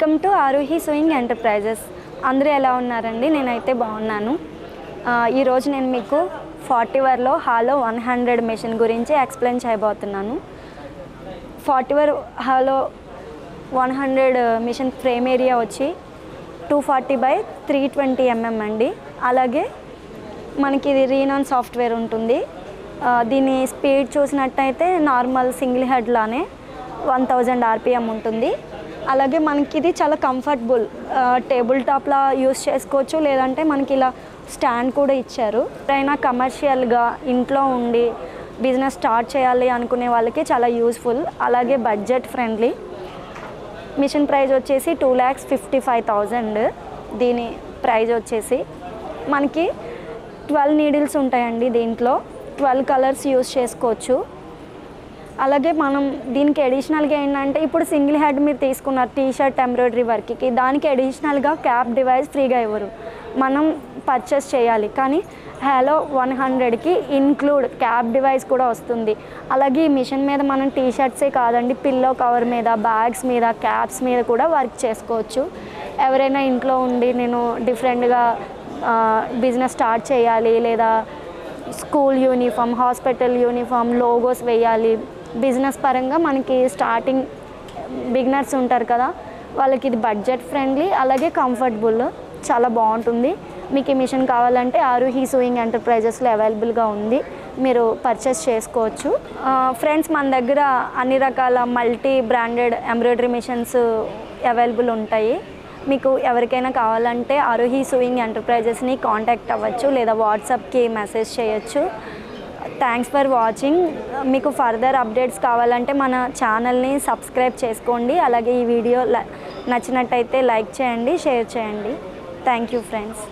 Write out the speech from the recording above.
Welcome to Aaruhi sewing enterprises. అందరూ ఎలా ఉన్నారండి? నేనైతే బాగున్నాను. ఈరోజు నేను మీకు 40 వేర్లో హాలో 100 మిషన్ గురించి ఎక్స్ప్లెయిన్ చేయబోతున్నాను. 40 wear hollow 100 machine frame area వచ్చి 240/320 mm అండి. అలాగే మనకి ఇది రీనాన్ సాఫ్ట్వేర్ ఉంటుంది. దీని స్పీడ్ చూసినట్టయితే నార్మల్ సింగిల్ హెడ్ లానే 1000 RPM ఉంటుంది. అలాగే మనకి ఇది చాలా కంఫర్టబుల్, టేబుల్ టాప్లా యూస్ చేసుకోవచ్చు, లేదంటే మనకి ఇలా స్టాండ్ కూడా ఇచ్చారు. ఎప్పుడైనా కమర్షియల్గా ఇంట్లో ఉండి బిజినెస్ స్టార్ట్ చేయాలి అనుకునే వాళ్ళకి చాలా యూస్ఫుల్. అలాగే బడ్జెట్ ఫ్రెండ్లీ. మిషన్ ప్రైస్ వచ్చేసి 2,55,000. దీని ప్రైస్ వచ్చేసి మనకి 12 నీడిల్స్ ఉంటాయండి. దీంట్లో 12 కలర్స్ యూస్ చేసుకోవచ్చు. అలాగే మనం దీనికి అడిషనల్గా ఏంటంటే, ఇప్పుడు సింగిల్ హెడ్ మీరు తీసుకున్నారు టీషర్ట్ ఎంబ్రాయిడరీ వర్క్కి, దానికి అడిషనల్గా క్యాప్ డివైస్ ఫ్రీగా ఇవ్వరు, మనం పర్చేస్ చేయాలి. కానీ హాలో 100కి ఇన్క్లూడ్ క్యాప్ డివైస్ కూడా వస్తుంది. అలాగే ఈ మిషన్ మీద మనం టీషర్ట్సే కాదండి, పిల్లో కవర్ మీద, బ్యాగ్స్ మీద, క్యాప్స్ మీద కూడా వర్క్ చేసుకోవచ్చు. ఎవరైనా ఇంట్లో ఉండి నేను డిఫరెంట్గా బిజినెస్ స్టార్ట్ చేయాలి, లేదా school uniform, hospital uniform, logos వేయాలి, బిజినెస్ పరంగా మనకి స్టార్టింగ్ బిగినర్స్ ఉంటారు కదా, వాళ్ళకి ఇది బడ్జెట్ ఫ్రెండ్లీ, అలాగే కంఫర్టబుల్, చాలా బాగుంటుంది. మీకు ఈ మిషన్ కావాలంటే ఆరుహి సూయింగ్ ఎంటర్ప్రైజెస్లో అవైలబుల్గా ఉంది, మీరు పర్చేస్ చేసుకోవచ్చు. ఫ్రెండ్స్, మన దగ్గర అన్ని రకాల multi branded embroidery machines available ఉంటాయి. మీకు ఎవరికైనా కావాలంటే ఆరుహి సూయింగ్ ఎంటర్ప్రైజెస్ని కాంటాక్ట్ అవ్వచ్చు, లేదా వాట్సాప్కి మెసేజ్ చేయొచ్చు. Thanks for watching. మీకు ఫర్దర్ అప్డేట్స్ కావాలంటే మన ఛానల్ని సబ్స్క్రైబ్ చేసుకోండి. అలాగే ఈ వీడియో నచ్చినట్టయితే లైక్ చేయండి, షేర్ చేయండి. Thank you friends.